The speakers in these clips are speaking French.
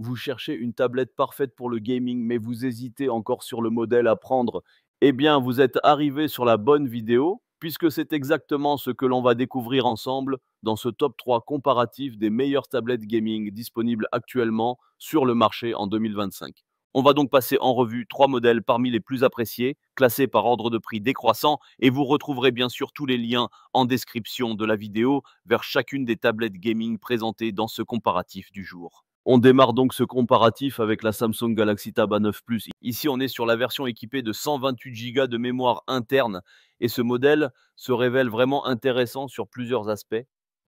Vous cherchez une tablette parfaite pour le gaming, mais vous hésitez encore sur le modèle à prendre. Eh bien, vous êtes arrivé sur la bonne vidéo, puisque c'est exactement ce que l'on va découvrir ensemble dans ce top 3 comparatif des meilleures tablettes gaming disponibles actuellement sur le marché en 2025. On va donc passer en revue 3 modèles parmi les plus appréciés, classés par ordre de prix décroissant, et vous retrouverez bien sûr tous les liens en description de la vidéo vers chacune des tablettes gaming présentées dans ce comparatif du jour. On démarre donc ce comparatif avec la Samsung Galaxy Tab A9 Plus. Ici, on est sur la version équipée de 128 Go de mémoire interne et ce modèle se révèle vraiment intéressant sur plusieurs aspects.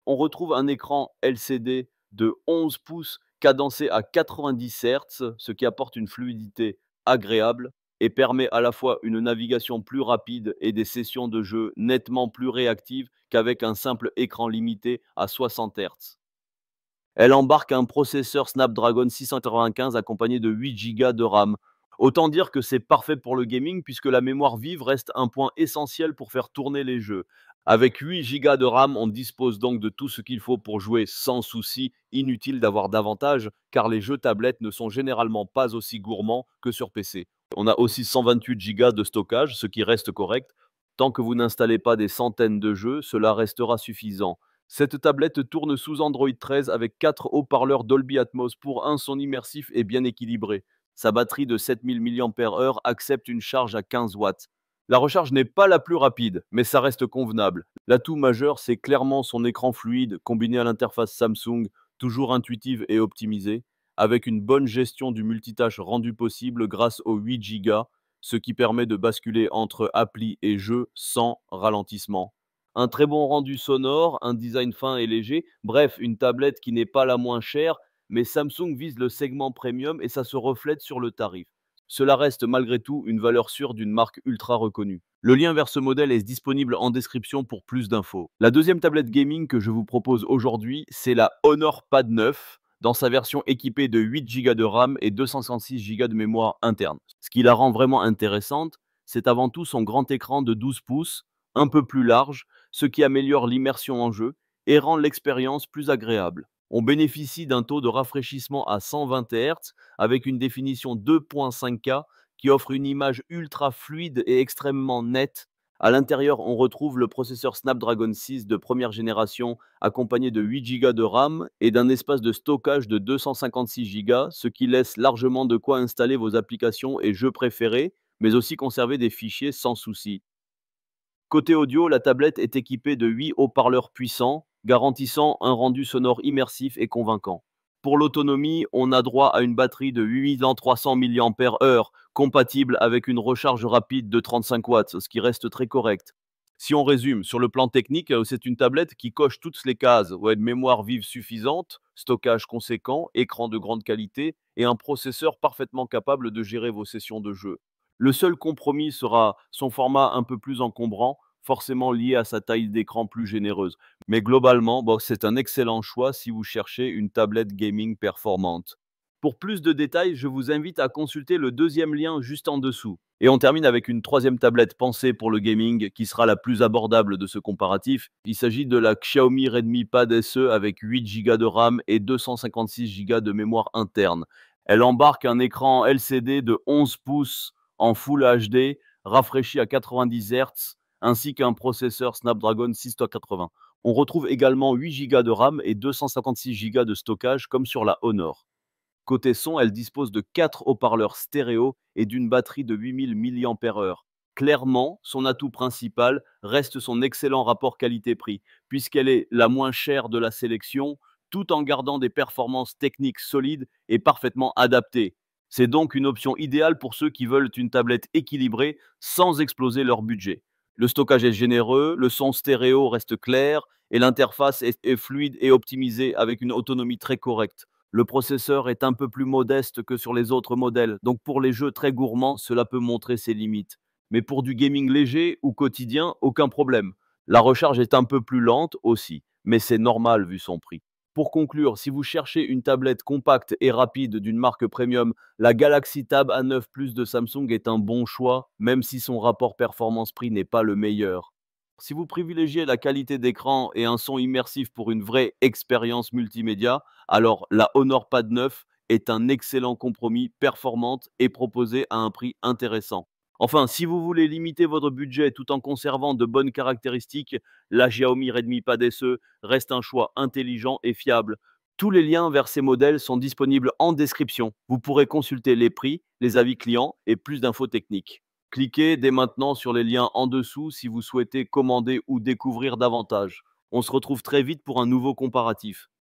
On retrouve un écran LCD de 11 pouces cadencé à 90 Hz, ce qui apporte une fluidité agréable et permet à la fois une navigation plus rapide et des sessions de jeu nettement plus réactives qu'avec un simple écran limité à 60 Hz. Elle embarque un processeur Snapdragon 695 accompagné de 8 Go de RAM. Autant dire que c'est parfait pour le gaming puisque la mémoire vive reste un point essentiel pour faire tourner les jeux. Avec 8 Go de RAM, on dispose donc de tout ce qu'il faut pour jouer sans souci. Inutile d'avoir davantage car les jeux tablettes ne sont généralement pas aussi gourmands que sur PC. On a aussi 128 Go de stockage, ce qui reste correct. Tant que vous n'installez pas des centaines de jeux, cela restera suffisant. Cette tablette tourne sous Android 13 avec 4 haut-parleurs Dolby Atmos pour un son immersif et bien équilibré. Sa batterie de 7000 mAh accepte une charge à 15 watts. La recharge n'est pas la plus rapide, mais ça reste convenable. L'atout majeur, c'est clairement son écran fluide combiné à l'interface Samsung, toujours intuitive et optimisée, avec une bonne gestion du multitâche rendue possible grâce aux 8 Go, ce qui permet de basculer entre applis et jeux sans ralentissement. Un très bon rendu sonore, un design fin et léger, bref, une tablette qui n'est pas la moins chère, mais Samsung vise le segment premium et ça se reflète sur le tarif. Cela reste malgré tout une valeur sûre d'une marque ultra reconnue. Le lien vers ce modèle est disponible en description pour plus d'infos. La deuxième tablette gaming que je vous propose aujourd'hui, c'est la Honor Pad 9, dans sa version équipée de 8 Go de RAM et 256 Go de mémoire interne. Ce qui la rend vraiment intéressante, c'est avant tout son grand écran de 12 pouces, un peu plus large, ce qui améliore l'immersion en jeu et rend l'expérience plus agréable. On bénéficie d'un taux de rafraîchissement à 120 Hz avec une définition 2.5K qui offre une image ultra fluide et extrêmement nette. À l'intérieur, on retrouve le processeur Snapdragon 6 de première génération accompagné de 8 Go de RAM et d'un espace de stockage de 256 Go, ce qui laisse largement de quoi installer vos applications et jeux préférés, mais aussi conserver des fichiers sans souci. Côté audio, la tablette est équipée de 8 haut-parleurs puissants, garantissant un rendu sonore immersif et convaincant. Pour l'autonomie, on a droit à une batterie de 8300 mAh, compatible avec une recharge rapide de 35 watts, ce qui reste très correct. Si on résume, sur le plan technique, c'est une tablette qui coche toutes les cases. Ouais, une mémoire vive suffisante, stockage conséquent, écran de grande qualité et un processeur parfaitement capable de gérer vos sessions de jeu. Le seul compromis sera son format un peu plus encombrant, forcément lié à sa taille d'écran plus généreuse. Mais globalement, bon, c'est un excellent choix si vous cherchez une tablette gaming performante. Pour plus de détails, je vous invite à consulter le deuxième lien juste en dessous. Et on termine avec une troisième tablette pensée pour le gaming qui sera la plus abordable de ce comparatif. Il s'agit de la Xiaomi Redmi Pad SE avec 8 Go de RAM et 256 Go de mémoire interne. Elle embarque un écran LCD de 11 pouces en Full HD, rafraîchi à 90 Hz, ainsi qu'un processeur Snapdragon 680. On retrouve également 8 Go de RAM et 256 Go de stockage comme sur la Honor. Côté son, elle dispose de 4 haut-parleurs stéréo et d'une batterie de 8000 mAh. Clairement, son atout principal reste son excellent rapport qualité-prix, puisqu'elle est la moins chère de la sélection, tout en gardant des performances techniques solides et parfaitement adaptées. C'est donc une option idéale pour ceux qui veulent une tablette équilibrée sans exploser leur budget. Le stockage est généreux, le son stéréo reste clair et l'interface est fluide et optimisée avec une autonomie très correcte. Le processeur est un peu plus modeste que sur les autres modèles, donc pour les jeux très gourmands, cela peut montrer ses limites. Mais pour du gaming léger ou quotidien, aucun problème. La recharge est un peu plus lente aussi, mais c'est normal vu son prix. Pour conclure, si vous cherchez une tablette compacte et rapide d'une marque premium, la Galaxy Tab A9 Plus de Samsung est un bon choix, même si son rapport performance-prix n'est pas le meilleur. Si vous privilégiez la qualité d'écran et un son immersif pour une vraie expérience multimédia, alors la Honor Pad 9 est un excellent compromis, performante et proposée à un prix intéressant. Enfin, si vous voulez limiter votre budget tout en conservant de bonnes caractéristiques, la Xiaomi Redmi Pad SE reste un choix intelligent et fiable. Tous les liens vers ces modèles sont disponibles en description. Vous pourrez consulter les prix, les avis clients et plus d'infos techniques. Cliquez dès maintenant sur les liens en dessous si vous souhaitez commander ou découvrir davantage. On se retrouve très vite pour un nouveau comparatif.